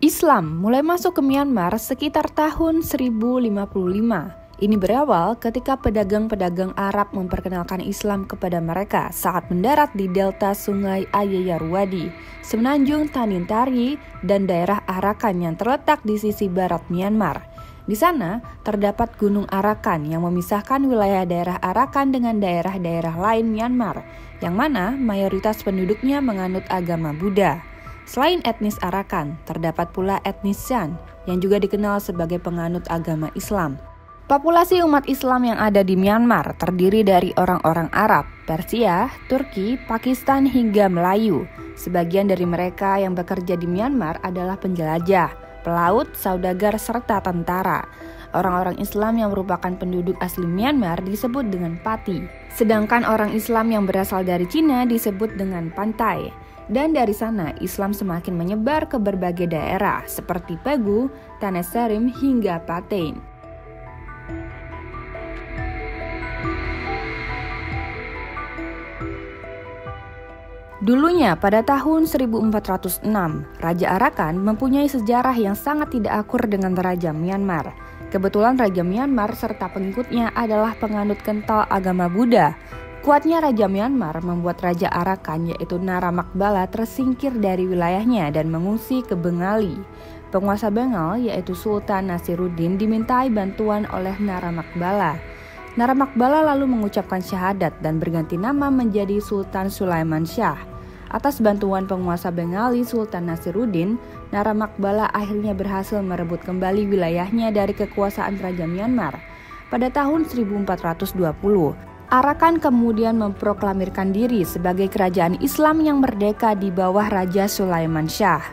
Islam mulai masuk ke Myanmar sekitar tahun 1055. Ini berawal ketika pedagang-pedagang Arab memperkenalkan Islam kepada mereka saat mendarat di delta sungai Ayeyarwady, semenanjung Tanintari, dan daerah Arakan yang terletak di sisi barat Myanmar. Di sana terdapat Gunung Arakan yang memisahkan wilayah daerah Arakan dengan daerah-daerah lain Myanmar, yang mana mayoritas penduduknya menganut agama Buddha. Selain etnis Arakan, terdapat pula etnis Shan yang juga dikenal sebagai penganut agama Islam. Populasi umat Islam yang ada di Myanmar terdiri dari orang-orang Arab, Persia, Turki, Pakistan hingga Melayu. Sebagian dari mereka yang bekerja di Myanmar adalah penjelajah, pelaut, saudagar, serta tentara. Orang-orang Islam yang merupakan penduduk asli Myanmar disebut dengan Pati. Sedangkan orang Islam yang berasal dari Cina disebut dengan Pantai. Dan dari sana Islam semakin menyebar ke berbagai daerah seperti Pegu, Tanah Sarim hingga Patein. Dulunya pada tahun 1406, Raja Arakan mempunyai sejarah yang sangat tidak akur dengan Raja Myanmar. Kebetulan Raja Myanmar serta pengikutnya adalah penganut kental agama Buddha. Kuatnya Raja Myanmar membuat Raja Arakan yaitu Naramakbala tersingkir dari wilayahnya dan mengungsi ke Bengali. Penguasa Bengal yaitu Sultan Nasiruddin dimintai bantuan oleh Naramakbala. Naramakbala lalu mengucapkan syahadat dan berganti nama menjadi Sultan Sulaiman Shah. Atas bantuan penguasa Bengali Sultan Nasiruddin, Naramakbala akhirnya berhasil merebut kembali wilayahnya dari kekuasaan Raja Myanmar. Pada tahun 1420, Arakan kemudian memproklamirkan diri sebagai kerajaan Islam yang merdeka di bawah Raja Sulaiman Shah.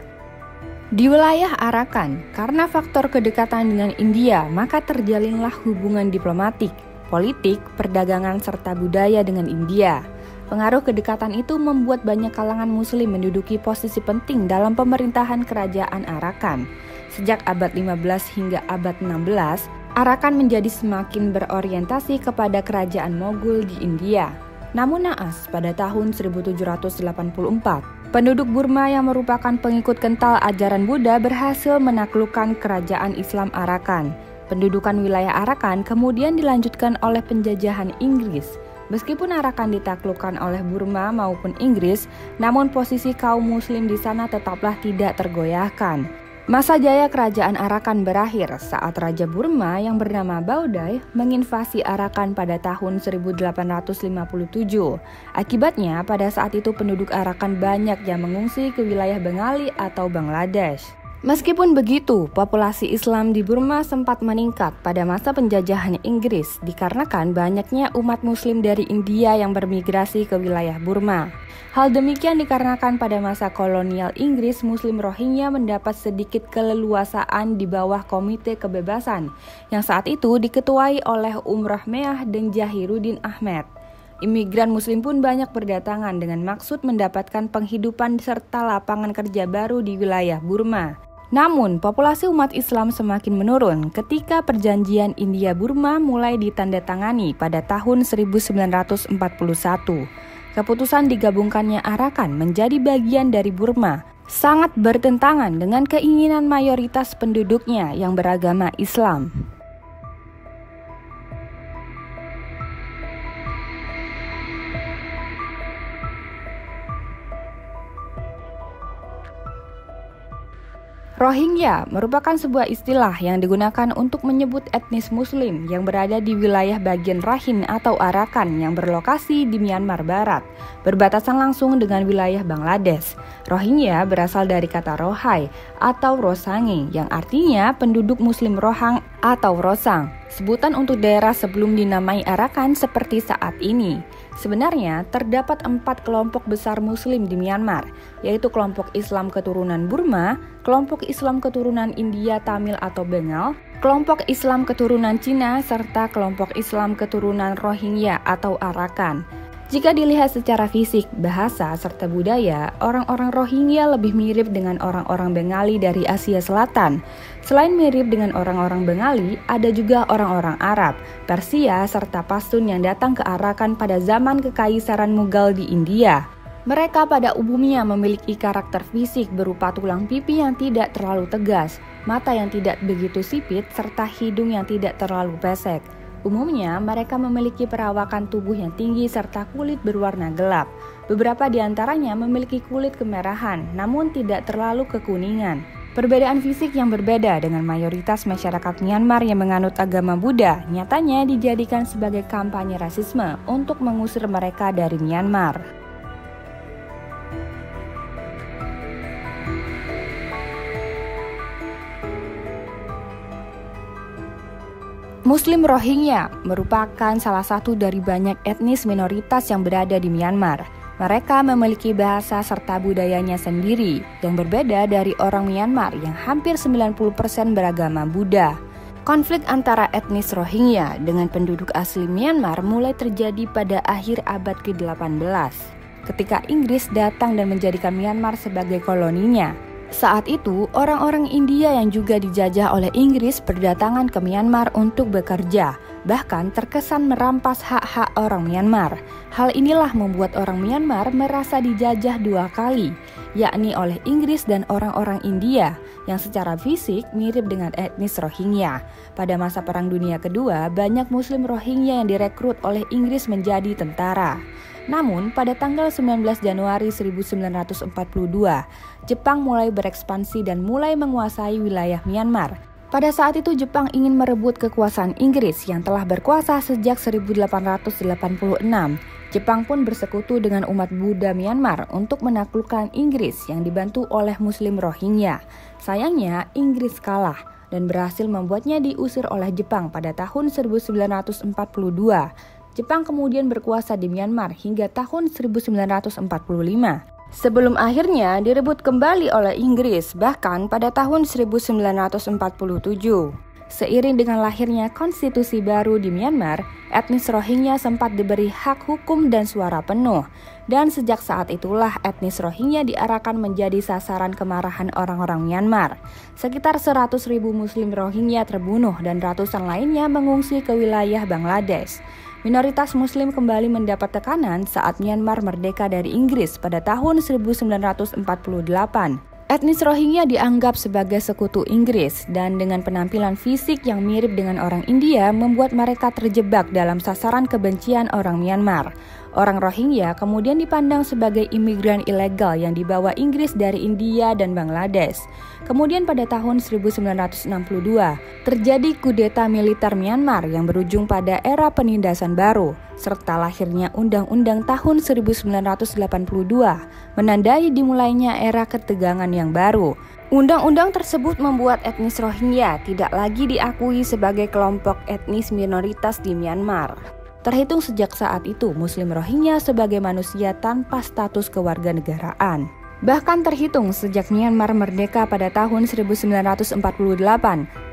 Di wilayah Arakan, karena faktor kedekatan dengan India, maka terjalinlah hubungan diplomatik, politik, perdagangan, serta budaya dengan India. Pengaruh kedekatan itu membuat banyak kalangan Muslim menduduki posisi penting dalam pemerintahan kerajaan Arakan. Sejak abad 15 hingga abad 16, Arakan menjadi semakin berorientasi kepada kerajaan Mogul di India. Namun naas pada tahun 1784, penduduk Burma yang merupakan pengikut kental ajaran Buddha berhasil menaklukkan kerajaan Islam Arakan. Pendudukan wilayah Arakan kemudian dilanjutkan oleh penjajahan Inggris. Meskipun Arakan ditaklukkan oleh Burma maupun Inggris, namun posisi kaum Muslim di sana tetaplah tidak tergoyahkan. Masa jaya kerajaan Arakan berakhir saat Raja Burma yang bernama Baudai menginvasi Arakan pada tahun 1857. Akibatnya, pada saat itu penduduk Arakan banyak yang mengungsi ke wilayah Bengali atau Bangladesh. Meskipun begitu, populasi Islam di Burma sempat meningkat pada masa penjajahan Inggris dikarenakan banyaknya umat Muslim dari India yang bermigrasi ke wilayah Burma. Hal demikian dikarenakan pada masa kolonial Inggris, Muslim Rohingya mendapat sedikit keleluasaan di bawah Komite Kebebasan yang saat itu diketuai oleh Rahmeah dan Jahiruddin Ahmed. Imigran Muslim pun banyak berdatangan dengan maksud mendapatkan penghidupan serta lapangan kerja baru di wilayah Burma. Namun, populasi umat Islam semakin menurun ketika perjanjian India-Burma mulai ditandatangani pada tahun 1941. Keputusan digabungkannya Arakan menjadi bagian dari Burma sangat bertentangan dengan keinginan mayoritas penduduknya yang beragama Islam. Rohingya merupakan sebuah istilah yang digunakan untuk menyebut etnis Muslim yang berada di wilayah bagian Rakhine atau Arakan yang berlokasi di Myanmar Barat, berbatasan langsung dengan wilayah Bangladesh. Rohingya berasal dari kata Rohai atau Rosangi yang artinya penduduk Muslim Rohang atau Rosang, sebutan untuk daerah sebelum dinamai Arakan seperti saat ini. Sebenarnya terdapat 4 kelompok besar Muslim di Myanmar, yaitu kelompok Islam keturunan Burma, kelompok Islam keturunan India Tamil atau Bengal, kelompok Islam keturunan Cina, serta kelompok Islam keturunan Rohingya atau Arakan. Jika dilihat secara fisik, bahasa, serta budaya, orang-orang Rohingya lebih mirip dengan orang-orang Bengali dari Asia Selatan. Selain mirip dengan orang-orang Bengali, ada juga orang-orang Arab, Persia, serta Pashtun yang datang ke Arakan pada zaman Kekaisaran Mughal di India. Mereka pada umumnya memiliki karakter fisik berupa tulang pipi yang tidak terlalu tegas, mata yang tidak begitu sipit, serta hidung yang tidak terlalu pesek. Umumnya, mereka memiliki perawakan tubuh yang tinggi serta kulit berwarna gelap. Beberapa di antaranya memiliki kulit kemerahan, namun tidak terlalu kekuningan. Perbedaan fisik yang berbeda dengan mayoritas masyarakat Myanmar yang menganut agama Buddha nyatanya dijadikan sebagai kampanye rasisme untuk mengusir mereka dari Myanmar. Muslim Rohingya merupakan salah satu dari banyak etnis minoritas yang berada di Myanmar. Mereka memiliki bahasa serta budayanya sendiri yang berbeda dari orang Myanmar yang hampir 90% beragama Buddha. Konflik antara etnis Rohingya dengan penduduk asli Myanmar mulai terjadi pada akhir abad ke-18 ketika Inggris datang dan menjadikan Myanmar sebagai koloninya. Saat itu, orang-orang India yang juga dijajah oleh Inggris berdatangan ke Myanmar untuk bekerja, bahkan terkesan merampas hak-hak orang Myanmar. Hal inilah membuat orang Myanmar merasa dijajah dua kali, yakni oleh Inggris dan orang-orang India yang secara fisik mirip dengan etnis Rohingya. Pada masa Perang Dunia Kedua, banyak Muslim Rohingya yang direkrut oleh Inggris menjadi tentara. Namun, pada tanggal 19 Januari 1942, Jepang mulai berekspansi dan mulai menguasai wilayah Myanmar. Pada saat itu, Jepang ingin merebut kekuasaan Inggris yang telah berkuasa sejak 1886. Jepang pun bersekutu dengan umat Buddha Myanmar untuk menaklukkan Inggris yang dibantu oleh Muslim Rohingya. Sayangnya, Inggris kalah dan berhasil membuatnya diusir oleh Jepang pada tahun 1942. Jepang kemudian berkuasa di Myanmar hingga tahun 1945. Sebelum akhirnya direbut kembali oleh Inggris bahkan pada tahun 1947. Seiring dengan lahirnya konstitusi baru di Myanmar, etnis Rohingya sempat diberi hak hukum dan suara penuh. Dan sejak saat itulah etnis Rohingya diarahkan menjadi sasaran kemarahan orang-orang Myanmar. Sekitar 100.000 Muslim Rohingya terbunuh dan ratusan lainnya mengungsi ke wilayah Bangladesh. Minoritas Muslim kembali mendapat tekanan saat Myanmar merdeka dari Inggris pada tahun 1948. Etnis Rohingya dianggap sebagai sekutu Inggris dan dengan penampilan fisik yang mirip dengan orang India membuat mereka terjebak dalam sasaran kebencian orang Myanmar. Orang Rohingya kemudian dipandang sebagai imigran ilegal yang dibawa Inggris dari India dan Bangladesh. Kemudian pada tahun 1962, terjadi kudeta militer Myanmar yang berujung pada era penindasan baru, serta lahirnya Undang-Undang tahun 1982, menandai dimulainya era ketegangan yang baru. Undang-undang tersebut membuat etnis Rohingya tidak lagi diakui sebagai kelompok etnis minoritas di Myanmar. Terhitung sejak saat itu, Muslim Rohingya sebagai manusia tanpa status kewarganegaraan. Bahkan terhitung sejak Myanmar merdeka pada tahun 1948,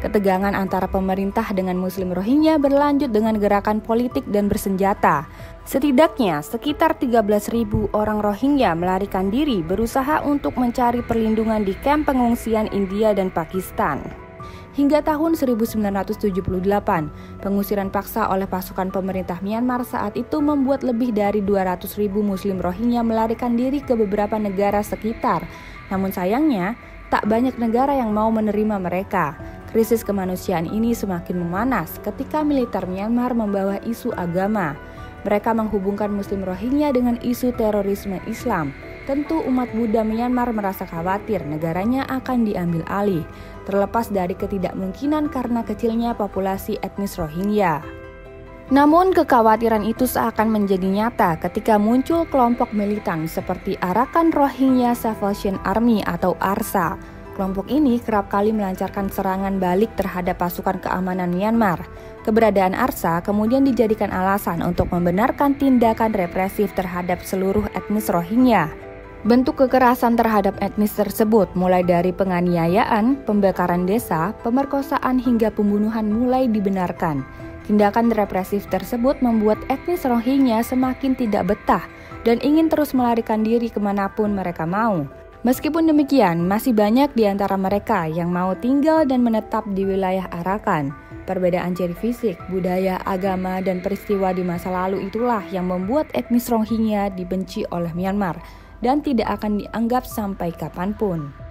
ketegangan antara pemerintah dengan Muslim Rohingya berlanjut dengan gerakan politik dan bersenjata. Setidaknya sekitar 13.000 orang Rohingya melarikan diri berusaha untuk mencari perlindungan di kamp pengungsian India dan Pakistan. Hingga tahun 1978, pengusiran paksa oleh pasukan pemerintah Myanmar saat itu membuat lebih dari 200.000 Muslim Rohingya melarikan diri ke beberapa negara sekitar. Namun sayangnya, tak banyak negara yang mau menerima mereka. Krisis kemanusiaan ini semakin memanas ketika militer Myanmar membawa isu agama. Mereka menghubungkan Muslim Rohingya dengan isu terorisme Islam. Tentu umat Buddha Myanmar merasa khawatir negaranya akan diambil alih, terlepas dari ketidakmungkinan karena kecilnya populasi etnis Rohingya. Namun kekhawatiran itu seakan menjadi nyata ketika muncul kelompok militan seperti Arakan Rohingya Salvation Army atau ARSA. Kelompok ini kerap kali melancarkan serangan balik terhadap pasukan keamanan Myanmar. Keberadaan ARSA kemudian dijadikan alasan untuk membenarkan tindakan represif terhadap seluruh etnis Rohingya. Bentuk kekerasan terhadap etnis tersebut mulai dari penganiayaan, pembakaran desa, pemerkosaan hingga pembunuhan mulai dibenarkan. Tindakan represif tersebut membuat etnis Rohingya semakin tidak betah dan ingin terus melarikan diri kemanapun mereka mau. Meskipun demikian, masih banyak di antara mereka yang mau tinggal dan menetap di wilayah Arakan. Perbedaan ciri fisik, budaya, agama, dan peristiwa di masa lalu itulah yang membuat etnis Rohingya dibenci oleh Myanmar. dan tidak akan dianggap sampai kapanpun.